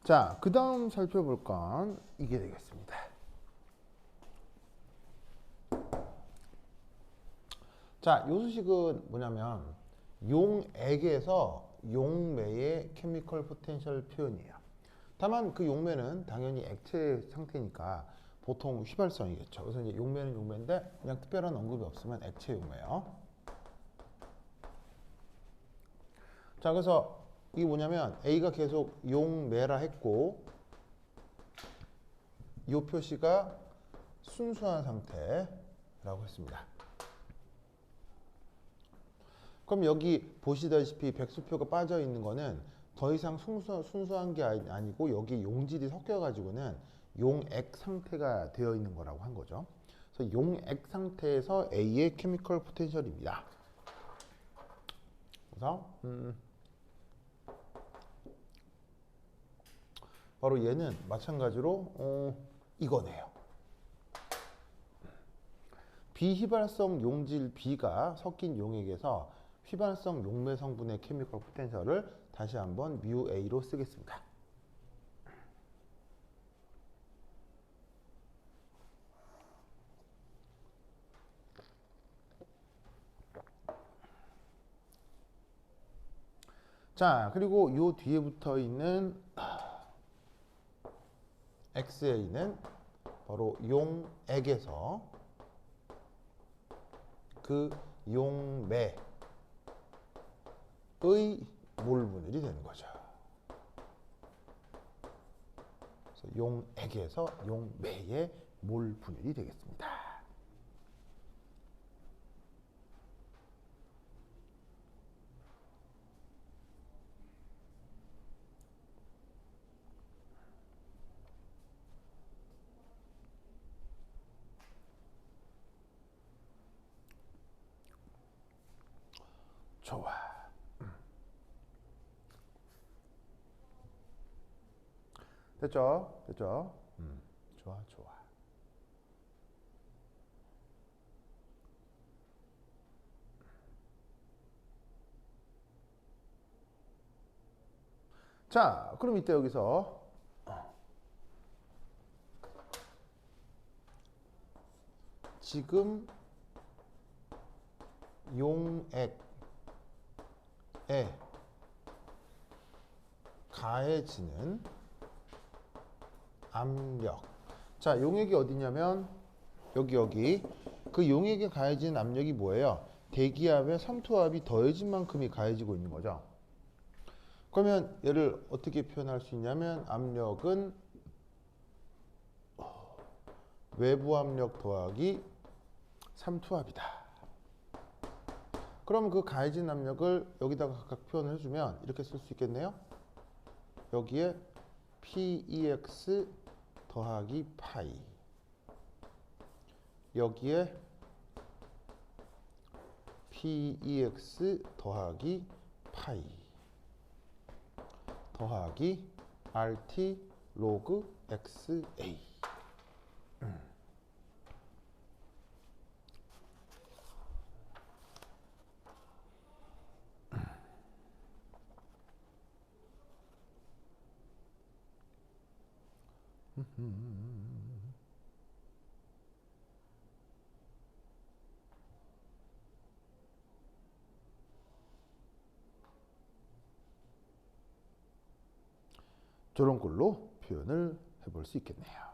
자, 그 다음 살펴볼 건 이게 되겠습니다. 자, 요 수식은 뭐냐면 용액에서 용매의 케미컬 포텐셜 표현이에요. 다만 그 용매는 당연히 액체 상태니까 보통 휘발성이겠죠. 그래서 이제 용매는 용매인데 그냥 특별한 언급이 없으면 액체 용매요. 자, 그래서 이게 뭐냐면 A가 계속 용매라 했고 이 표시가 순수한 상태라고 했습니다. 그럼 여기 보시다시피 백수표가 빠져 있는 거는 더 이상 순수한 게 아니고 여기 용질이 섞여 가지고는 용액 상태가 되어 있는 거라고 한 거죠. 그래서 용액 상태에서 A의 케미컬 포텐셜입니다. 그래서 바로 얘는 마찬가지로 이거네요. 비휘발성 용질 B가 섞인 용액에서 휘발성 용매 성분의 케미컬 포텐셜을 다시 한번 mu A로 쓰겠습니다. 자, 그리고 요 뒤에 붙어 있는 XA는 바로 용액에서 그 용매의 몰 분율이 되는 거죠. 그래서 용액에서 용매의 몰 분율이 되겠습니다. 좋아. 됐죠? 됐죠? 좋아, 좋아. 자, 그럼 이때 여기서 지금 용액에 가해지는 압력. 자, 용액이 어디냐면 여기 그 용액에 가해진 압력이 뭐예요? 대기압에 삼투압이 더해진 만큼이 가해지고 있는 거죠. 그러면 얘를 어떻게 표현할 수 있냐면 압력은 외부 압력 더하기 삼투압이다. 그럼 그 가해진 압력을 여기다가 각각 표현을 해주면 이렇게 쓸 수 있겠네요. 여기에 PEX 더하기 파이, 여기에 PEX 더하기 파이 더하기 RT 로그 XA. 저런 걸로 표현을 해볼 수 있겠네요.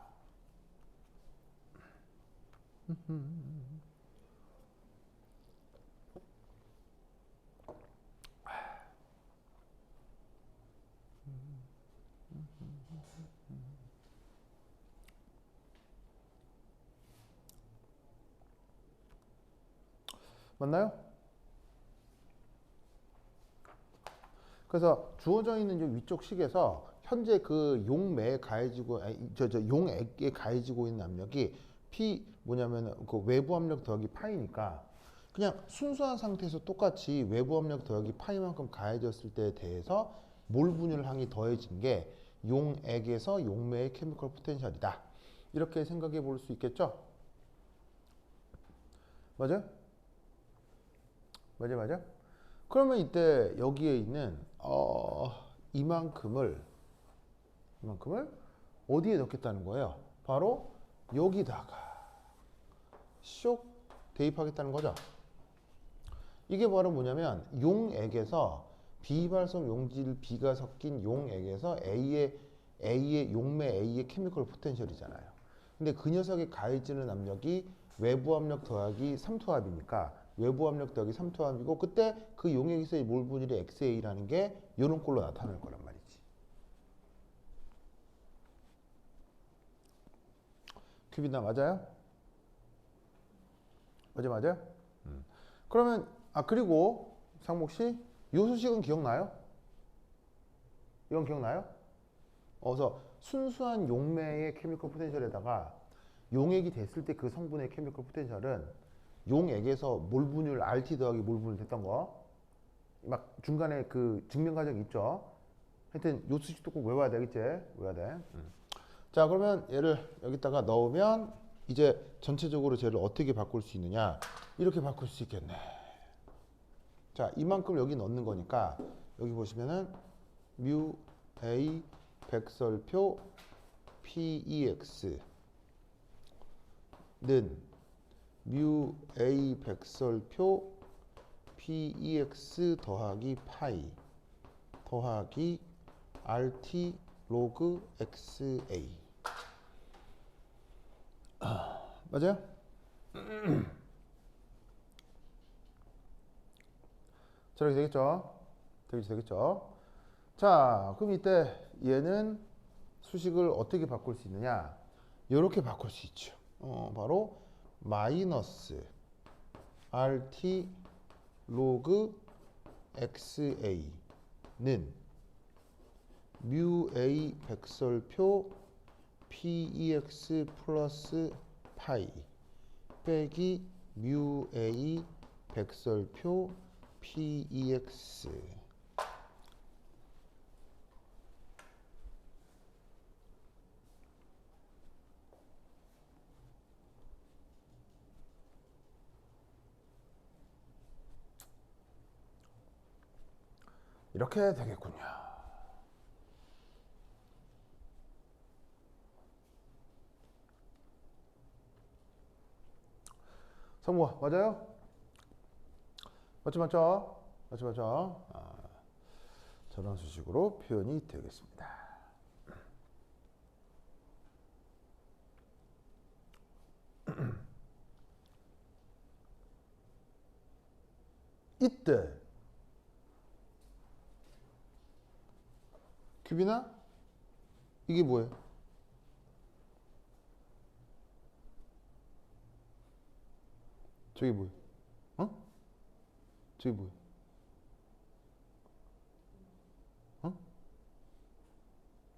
맞나요? 그래서 주어져 있는 이 위쪽 식에서 현재 그 용매에 가해지고 용액에 가해지고 있는 압력이 P 뭐냐면 그 외부 압력 더하기 파이니까 그냥 순수한 상태에서 똑같이 외부 압력 더하기 파이만큼 가해졌을 때에 대해서 몰 분율항이 더해진 게 용액에서 용매의 케미컬 포텐셜이다. 이렇게 생각해 볼 수 있겠죠? 맞아요? 맞아. 그러면 이때 여기에 있는 이만큼을 이만큼을 어디에 넣겠다는 거예요? 바로 여기다가 쇽 대입하겠다는 거죠. 이게 바로 뭐냐면 용액에서 비발성 용질 B가 섞인 용액에서 A의 용매 A의 케미컬 포텐셜이잖아요. 근데 그 녀석의 가해지는 압력이 외부 압력 더하기 3토압이니까 외부 압력 더하기 3토압이고 그때 그 용액에서의 몰 분율이 XA라는 게 이런 꼴로 나타날 거란 말이지. 큐비나 맞아요? 맞아요? 그러면 그리고 상목 씨, 이 수식은 기억나요? 이건 기억나요? 그래서 순수한 용매의 케미컬 포텐셜에다가 용액이 됐을 때 그 성분의 케미컬 포텐셜은 용액에서 몰 분율 RT 더하기 몰 분율 됐던 거, 막 중간에 그 증명 과정이 있죠. 하여튼 요 수식도 꼭 외워야 되겠지? 외워야 돼. 자, 그러면 얘를 여기다가 넣으면 이제 전체적으로 쟤를 어떻게 바꿀 수 있느냐? 이렇게 바꿀 수 있겠네. 자, 이만큼 여기 넣는 거니까 여기 보시면은 뮤 A 백설표 PEX는 뮤 A 백설표 PEX 더하기 파이 더하기 RT 로그 XA. 맞아요? 저렇게 되겠죠? 되겠죠? 자, 그럼 이때 얘는 수식을 어떻게 바꿀 수 있느냐? 이렇게 바꿀 수 있죠. 바로 마이너스 RT 로그 XA는 뮤 A 백설표 PEX 플러스 파이 빼기 뮤 A 백설표 PEX. 이렇게 되겠군요. 성모 맞아요? 맞죠? 저런 수식으로 표현이 되겠습니다. 이때 큐비나 이게 뭐예요? 저기 뭐예요? 저기 뭐예요?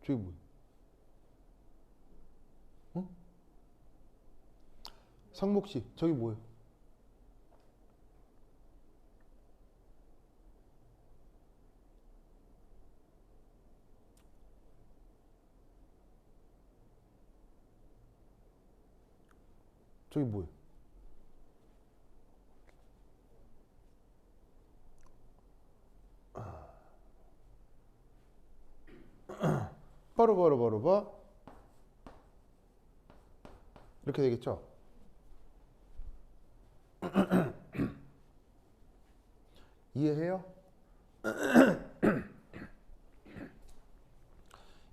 저기 뭐예요? 상목씨 저기 뭐예요? 저기 뭐예요? 바로 이렇게 되겠죠? 이해해요?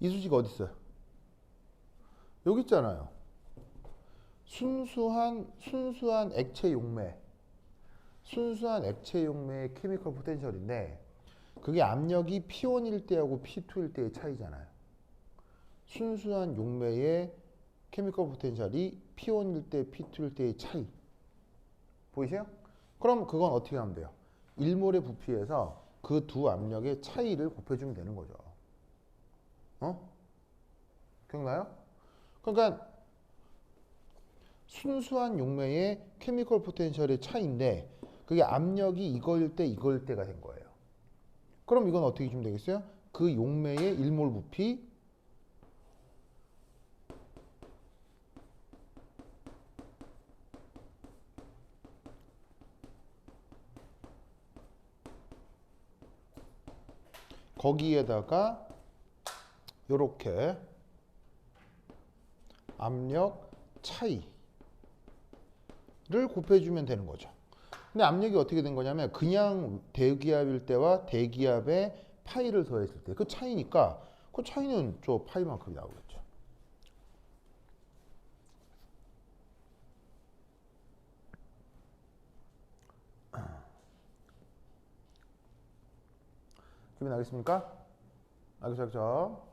이 수식 어디 있어요? 여기 있잖아요. 순수한 액체 용매. 순수한 액체 용매의 케미컬 포텐셜인데 그게 압력이 P1일 때하고 P2일 때의 차이잖아요. 순수한 용매의 케미컬 포텐셜이 P1일 때, P2일 때의 차이. 보이세요? 그럼 그건 어떻게 하면 돼요? 1몰의 부피에서 그 두 압력의 차이를 곱해주면 되는 거죠. 기억나요? 그러니까 순수한 용매의 케미컬 포텐셜의 차이인데 그게 압력이 이거일 때가 된 거예요. 그럼 이건 어떻게 주면 되겠어요? 그 용매의 1몰 부피 거기에다가 요렇게 압력 차이를 곱해주면 되는 거죠. 근데 압력이 어떻게 된 거냐면 그냥 대기압일 때와 대기압의 파이를 더했을 때 그 차이니까 그 차이는 저 파이만큼이 나오겠죠. 기분 나겠습니까? 알겠죠?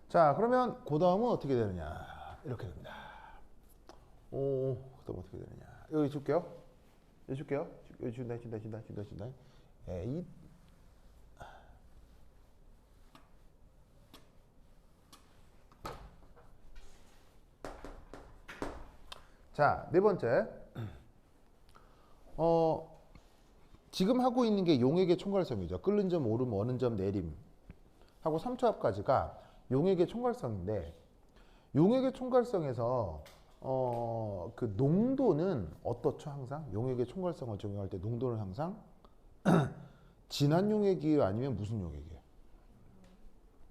자, 그러면 그 다음은 어떻게 되느냐? 이렇게 됩니다. 오, 그 다음 어떻게 되느냐? 여기 줄게요. 여기 줄게요. 여기 준다. 에잇. 자, 네 번째. 지금 하고 있는 게 용액의 총괄성이죠. 끓는 점, 오름, 어는 점, 내림 하고 3초 합까지가 용액의 총괄성인데 용액의 총괄성에서 그 농도는 어떻죠? 항상 용액의 총괄성을 적용할 때 농도는 항상 진한 용액이에요? 아니면 무슨 용액이에요?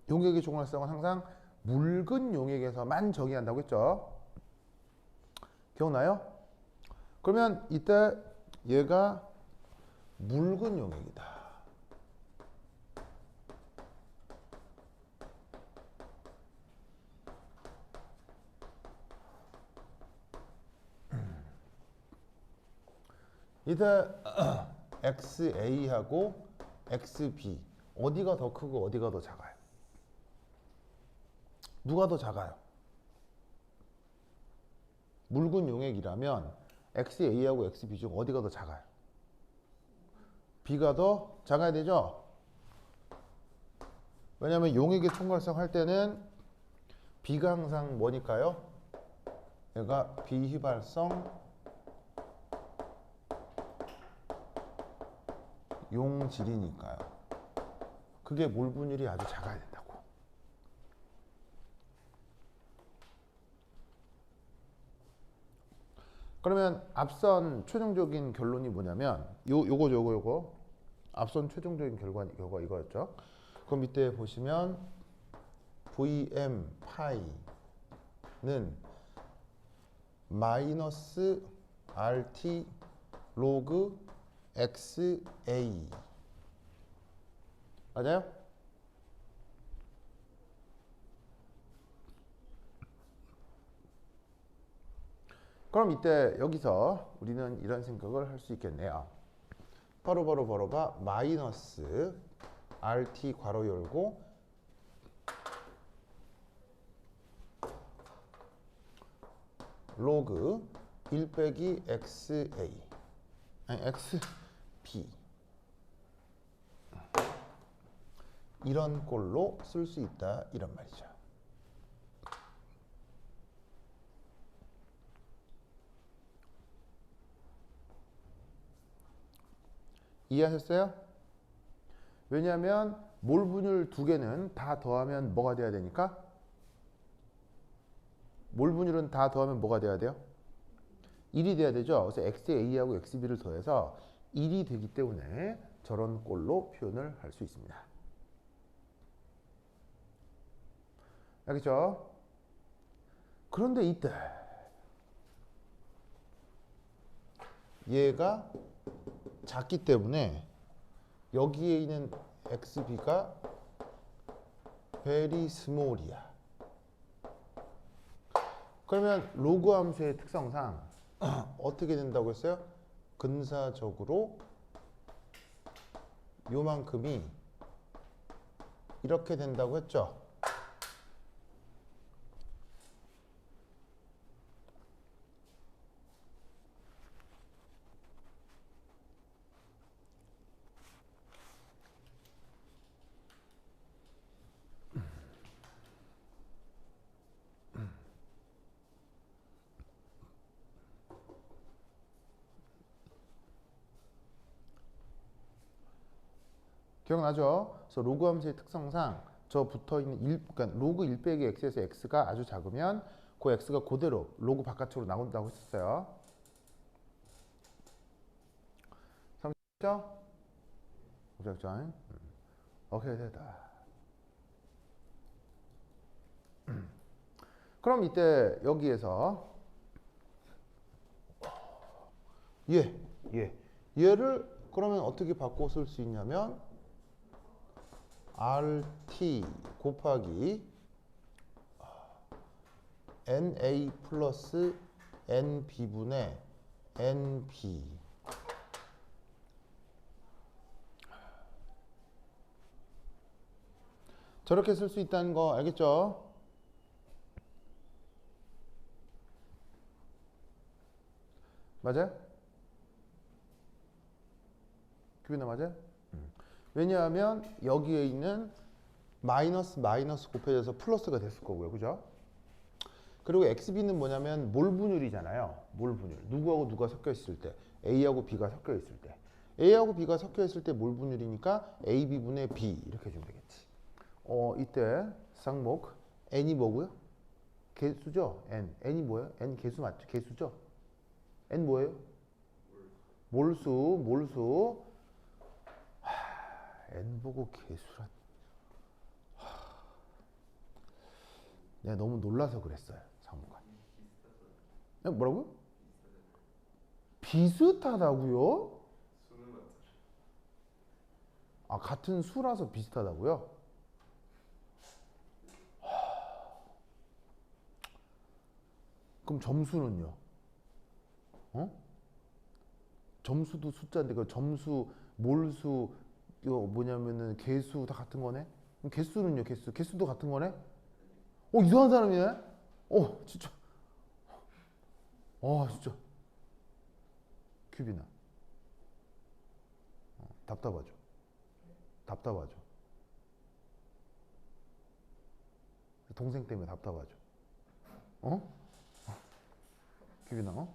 용액의 총괄성은 항상 묽은 용액에서만 적용한다고 했죠? 기억나요? 그러면 이때 얘가 묽은 용액이다. 이때 XA하고 XB 어디가 더 크고 어디가 더 작아요? 누가 더 작아요? 묽은 용액이라면 XA하고 XB 중 어디가 더 작아요? B가 더 작아야 되죠? 왜냐하면 용액의 총괄성 할 때는 B가 항상 뭐니까요? 얘가 비휘발성 용질이니까요. 그게 몰 분율이 아주 작아야 된다고. 그러면 앞선 최종적인 결론이 뭐냐면 요거 앞선 최종적인 결과 이거였죠. 그 밑에 보시면 VM 파이는 마이너스 RT 로그 XA 맞아요? 그럼 이때 여기서 우리는 이런 생각을 할 수 있겠네요. 바로가 마이너스 RT 괄호 열고 로그 1 빼기 XA 아니 XB 이런 꼴로 쓸 수 있다 이런 말이죠. 이해하셨어요? 왜냐하면 몰 분율 두 개는 다 더하면 뭐가 돼야 되니까? 몰 분율은 다 더하면 뭐가 돼야 돼요? 1이 돼야 되죠. 그래서 XA하고 XB를 더해서 1이 되기 때문에 저런 꼴로 표현을 할 수 있습니다. 알겠죠? 그런데 이때 얘가 작기 때문에 여기에 있는 XB가 very small이야. 그러면 로그 함수의 특성상 어떻게 된다고 했어요? 근사적으로 요만큼이 이렇게 된다고 했죠. 기억나죠? 그래서 로그 함수의 특성상 저 붙어있는 그러니까 로그 1 빼기 x에서 x가 아주 작으면 그 x가 그대로 로그 바깥으로 나온다고 했었어요. 그죠? 무작정. 오케이, 됐다. 그럼 이때 여기에서 얘를 그러면 어떻게 바꿔 쓸 수 있냐면 RT 곱하기 NA 플러스 NB분의 NB 저렇게 쓸 수 있다는 거 알겠죠? 맞아요? 규빈아 맞아요? 왜냐하면 여기에 있는 마이너스 곱해져서 플러스가 됐을 거고요. 그죠? 그리고 XB는 뭐냐면 몰 분율이잖아요. 몰 분율. 누구하고 누가 섞여 있을 때. A하고 B가 섞여 있을 때. A하고 B가 섞여 있을 때 몰 분율이니까 AB분의 B 이렇게 해주면 되겠지. 이때 쌍목 N이 뭐고요? 개수죠? N이 뭐예요? N 개수 맞죠? 개수죠? N 뭐예요? 몰수. N 보고 개수란. 내가 너무 놀라서 그랬어요. 상무관. 뭐라고요? 비슷하다고요? 아, 같은 수라서 비슷하다고요? 그럼 점수는요? 점수도 숫자인데 그 점수, 몰수, 이거 뭐냐면은 개수 다 같은 거네? 그럼 개수는요? 개수도 같은 거네? 이상한 사람이네? 진짜. 진짜. 큐비나. 답답하죠. 동생 때문에 답답하죠. 큐비나,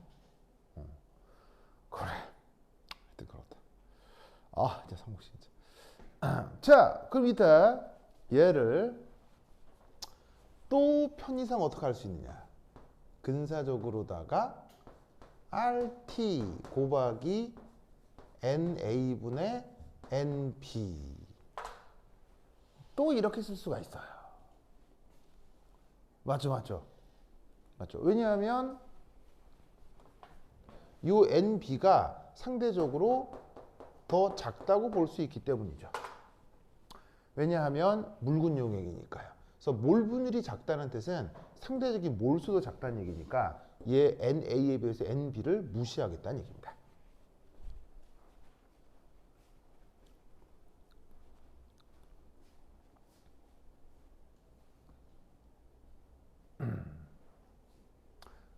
그래. 하여튼 그렇다. 진짜 상목 진짜. 자, 그럼 이따 얘를 또 편의상 어떻게 할 수 있느냐? 근사적으로다가 RT 곱하기 NA분의 NB 또 이렇게 쓸 수가 있어요. 맞죠. 왜냐하면 이 NB가 상대적으로 더 작다고 볼 수 있기 때문이죠. 왜냐하면 묽은 용액이니까요. 그래서 몰 분율이 작다는 뜻은 상대적인 몰수도 작다는 얘기니까 얘 NA에 비해서 NB를 무시하겠다는 얘기입니다.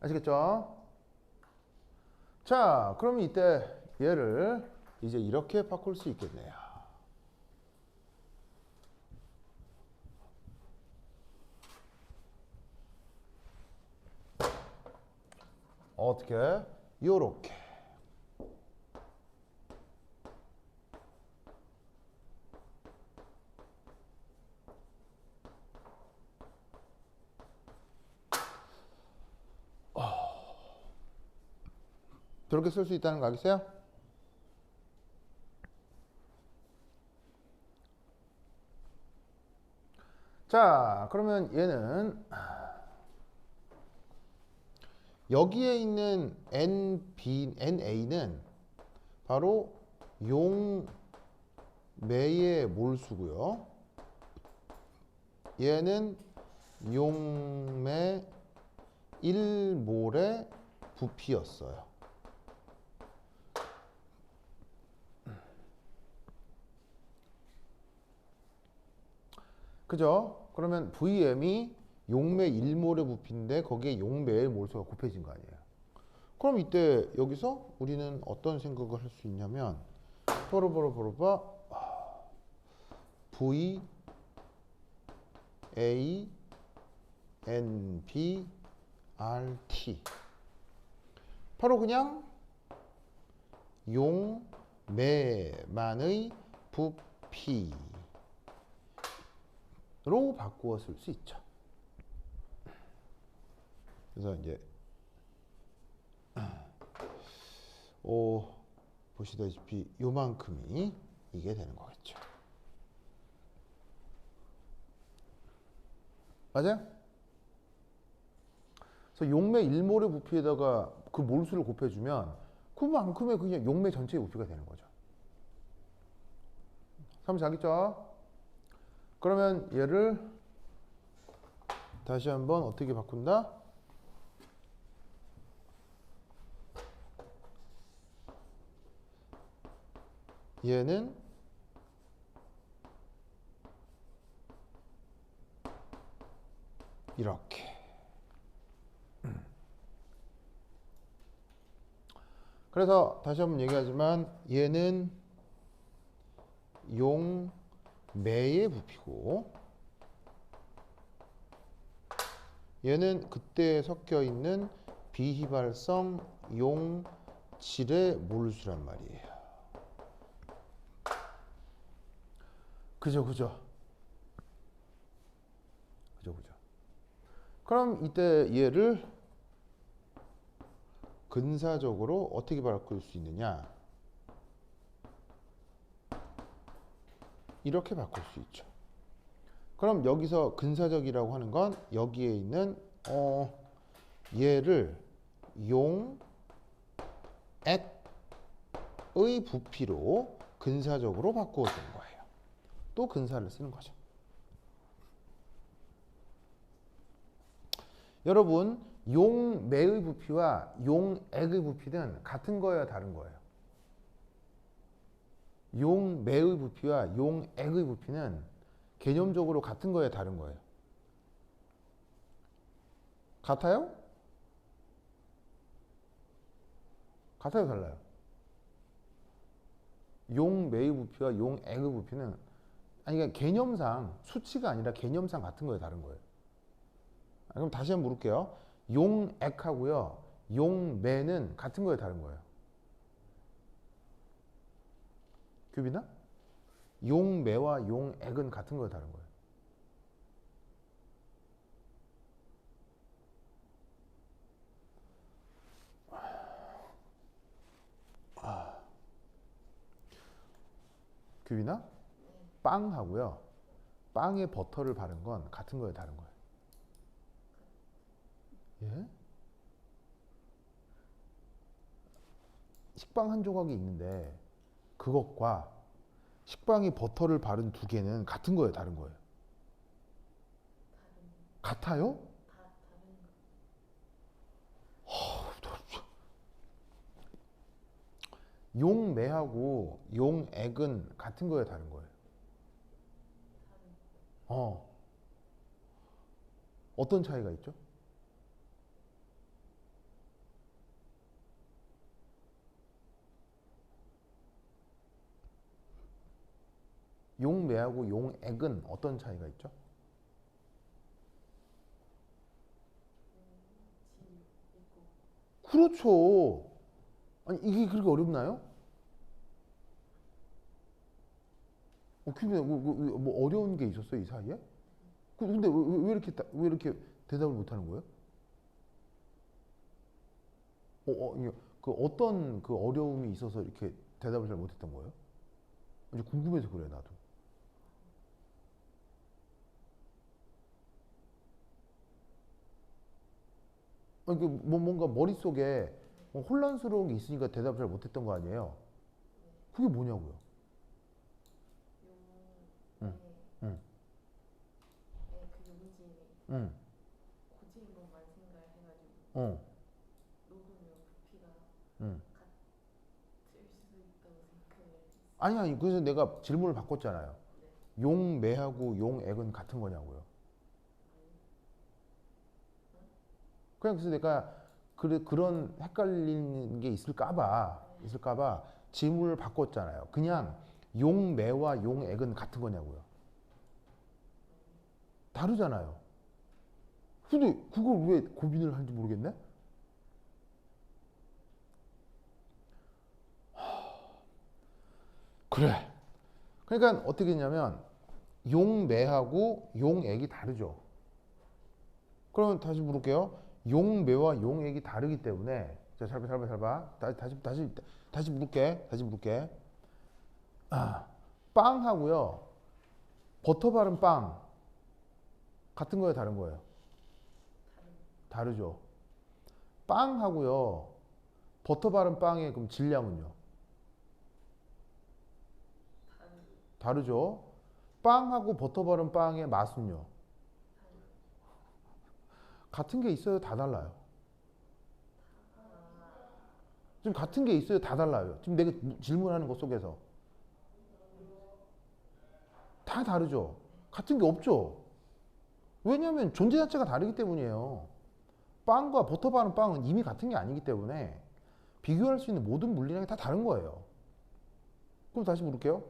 아시겠죠? 자, 그럼 이때 얘를 이제 이렇게 바꿀 수 있겠네요. 어떻게? 요렇게. 저렇게 쓸 수 있다는 거 알겠어요? 자, 그러면 얘는 여기에 있는 NA는 바로 용매의 몰수고요. 얘는 용매 1몰의 부피였어요. 그죠? 그러면 VM이 용매 1몰의 부피인데 거기에 용매의 몰수가 곱해진 거 아니에요. 그럼 이때 여기서 우리는 어떤 생각을 할 수 있냐면 보로보로보로봐 V A N B R T 바로 그냥 용매만의 부피 로 바꾸어 쓸 수 있죠. 그래서 이제 보시다시피 요만큼이 이게 되는 거겠죠. 맞아요? 그래서 용매 1몰의 부피에다가 그 몰수를 곱해주면 그만큼의 그냥 용매 전체의 부피가 되는 거죠. 3 자기죠? 그러면 얘를 다시 한번 어떻게 바꾼다? 얘는 이렇게. 그래서 다시 한번 얘기하지만 얘는 용매의 부피고 얘는 그때 섞여 있는 비휘발성 용질의 몰수란 말이에요. 그죠. 그럼 이때 얘를 근사적으로 어떻게 바꿀 수 있느냐? 이렇게 바꿀 수 있죠. 그럼 여기서 근사적이라고 하는 건 여기에 있는 얘를 용액의 부피로 근사적으로 바꾸어 주는 거예요. 또 근사를 쓰는 거죠. 여러분, 용매의 부피와 용액의 부피는 같은 거예요, 다른 거예요? 용매의 부피와 용액의 부피는 개념적으로 같은 거예요, 다른 거예요? 같아요? 같아요, 달라요? 용매의 부피와 용액의 부피는 그러니까 개념상 수치가 아니라 개념상 같은 거예요, 다른 거예요? 그럼 다시 한번 물을게요. 용액하고요, 용매는 같은 거예요, 다른 거예요? 규빈아? 용매와 용액은 같은 거예요, 다른 거예요? 규빈아? 빵하고요, 빵에 버터를 바른 건 같은 거예요, 다른 거예요? 예? 식빵 한 조각이 있는데 그것과 식빵에 버터를 바른 두 개는 같은 거예요, 다른 거예요? 같아요? 용매하고 용액은 같은 거예요, 다른 거예요? 어떤 차이가 있죠? 용매하고 용액은 어떤 차이가 있죠? 그렇죠. 아니, 이게 그렇게 어렵나요? 뭐 어려운 게 있었어요, 이 사이에? 근데 왜 이렇게 대답을 못 하는 거예요? 그 어떤 그 어려움이 있어서 이렇게 대답을 잘 못했던 거예요? 이제 궁금해서 그래, 나도. 아니, 뭔가 머릿속에 혼란스러운 게 있으니까 대답을 잘 못했던 거 아니에요? 그게 뭐냐고요? 응, 응, 그 용진이 응, 고질로만 생각해가지고 응, 녹으면 부피가 응. 같을 수도 있다고 생각을 했어요. 아니, 그래서 내가 질문을 바꿨잖아요. 용매하고 용액은 같은 거냐고요? 그냥 그래서 내가 그런 헷갈리는 게 있을까봐 질문을 바꿨잖아요. 그냥 용매와 용액은 같은 거냐고요? 다르잖아요. 근데 그걸 왜 고민을 하는지 모르겠네? 그래. 그러니까 어떻게 했냐면 용매하고 용액이 다르죠. 그러면 다시 물을게요. 용매와 용액이 다르기 때문에 자, 잘 봐. 다시 물을게. 아, 빵하고요. 버터 바른 빵 같은 거예요, 다른 거예요? 다르죠. 빵하고요. 버터 바른 빵의 그럼 질량은요? 다르죠. 빵하고 버터 바른 빵의 맛은요? 같은 게 있어요, 다 달라요. 지금 같은 게 있어요, 다 달라요. 지금 내가 질문하는 것 속에서 다 다르죠. 같은 게 없죠. 왜냐하면 존재 자체가 다르기 때문이에요. 빵과 버터 바른 빵은 이미 같은 게 아니기 때문에 비교할 수 있는 모든 물리량이 다 다른 거예요. 그럼 다시 물을게요.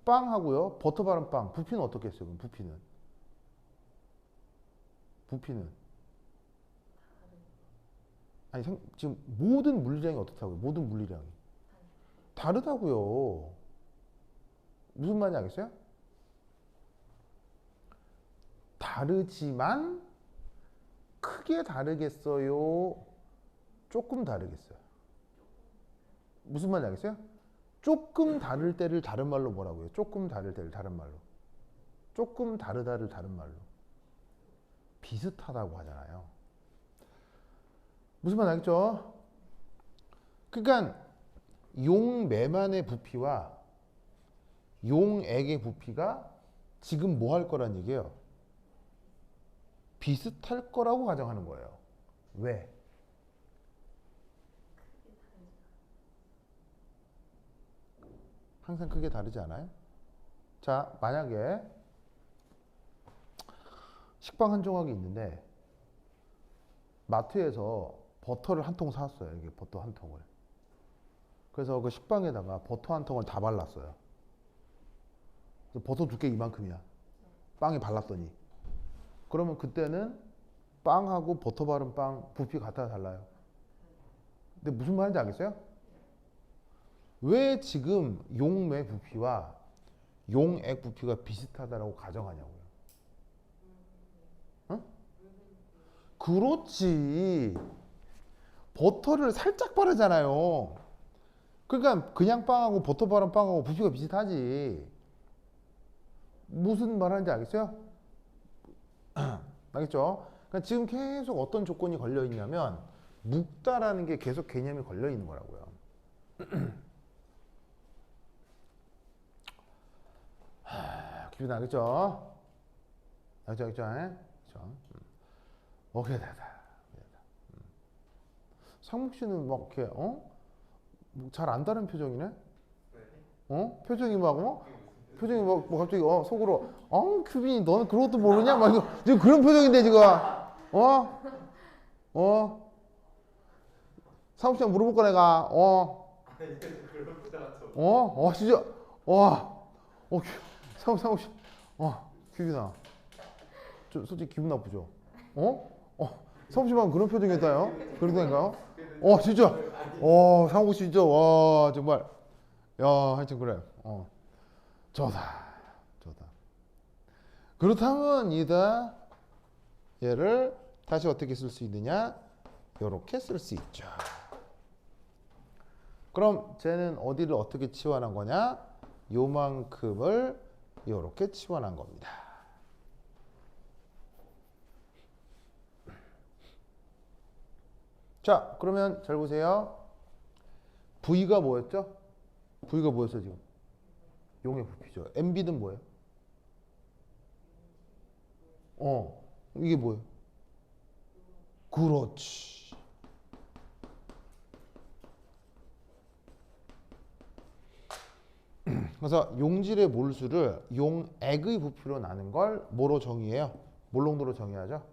빵하고요, 버터 바른 빵, 부피는 어떻게 했어요? 그럼 부피는 아니 지금 모든 물리량이 어떻다고요? 모든 물리량이 다르다고요. 무슨 말인지 알겠어요? 다르지만 크게 다르겠어요? 조금 다르겠어요? 무슨 말인지 알겠어요? 조금 다를 때를 다른 말로 뭐라고요? 조금 다를 때를 다른 말로. 조금 다르다를 다른 말로. 비슷하다고 하잖아요. 무슨 말인지 알겠죠? 그러니까 용매만의 부피와 용액의 부피가 지금 뭐 할 거란 얘기예요? 비슷할 거라고 가정하는 거예요. 왜? 항상 크게 다르지 않아요? 자, 만약에 식빵 한 조각이 있는데 마트에서 버터를 한 통 사왔어요. 이게 버터 한 통을. 그래서 그 식빵에다가 버터 한 통을 다 발랐어요. 그래서 버터 두께 이만큼이야. 빵에 발랐더니. 그러면 그때는 빵하고 버터 바른 빵 부피 같아요, 달라요? 근데 무슨 말인지 알겠어요? 왜 지금 용매 부피와 용액 부피가 비슷하다고 가정하냐고요. 어? 그렇지. 버터를 살짝 바르잖아요. 그러니까 그냥 빵하고 버터 바른 빵하고 부피가 비슷하지. 무슨 말 하는지 알겠어요? 알겠죠? 그러니까 지금 계속 어떤 조건이 걸려 있냐면 묵다라는 게 계속 개념이 걸려 있는 거라고요. 기분 나겠죠? 알겠죠? 그렇죠? 오케이, 됐다. 상묵 씨는 막 이렇게 잘 안다는 표정이네? 표정이 막 표정이 뭐 갑자기 속으로 큐빈이 너는 그런 것도 모르냐? 막 이거 지금 그런 표정인데 지금 상묵 씨한테 물어볼 거 내가 진짜 상묵 씨 큐빈아 저 솔직히 기분 나쁘죠? 상묵 씨만 그런 표정이었다요? 그러다니까요? 진짜 상묵 씨 진짜 와 정말 야 하여튼 그래 좋다. 그렇다면 얘를 다시 어떻게 쓸 수 있느냐? 이렇게 쓸 수 있죠. 그럼 쟤는 어디를 어떻게 치환한 거냐? 요만큼을 이렇게 치환한 겁니다. 자, 그러면 잘 보세요. V가 뭐였죠? V가 뭐였어 지금? 용의 부피죠. MB는 뭐예요? 이게 뭐예요? 그렇지. 그래서 용질의 몰수를 용액의 부피로 나눈 걸 뭐로 정의해요? 몰롱도로 정의하죠.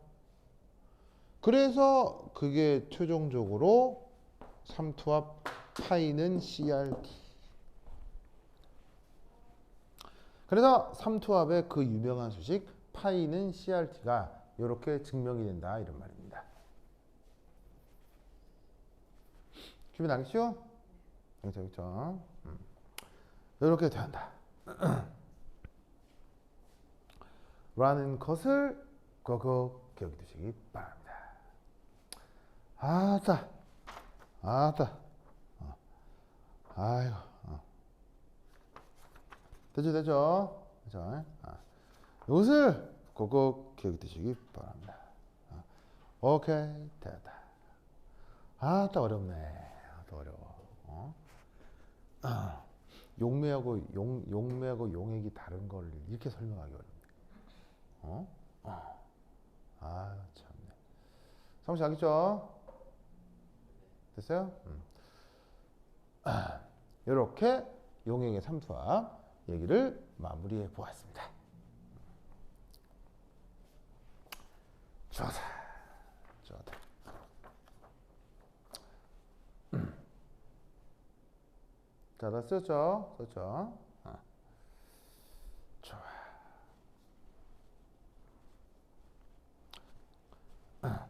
그래서 그게 최종적으로 삼투압 파이는 CRT. 그래서 삼투압의 그 유명한 수식 파이는 CRT가 이렇게 증명이 된다 이런 말입니다. 기분 나겠죠? 그렇죠. 이렇게 된다. 라는 것을 꼭 기억해 두시기 바랍니다. 아싸. 아따. 아이고. 되죠. 그죠? 이것을 꼭꼭 기억해 두시기 바랍니다. 오케이, 됐다. 또 어렵네. 또 어려워. 용매하고 용매하고 용액이 다른 걸 이렇게 설명하기 어렵네. 참네. 성씨 알겠죠? 됐어요? 이렇게 용액의 삼수학 얘기를 마무리해 보았습니다. 좋다. 자, 다 썼죠? 좋아.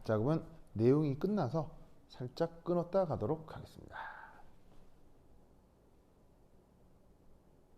자, 그러면 내용이 끝나서 살짝 끊었다 가도록 하겠습니다.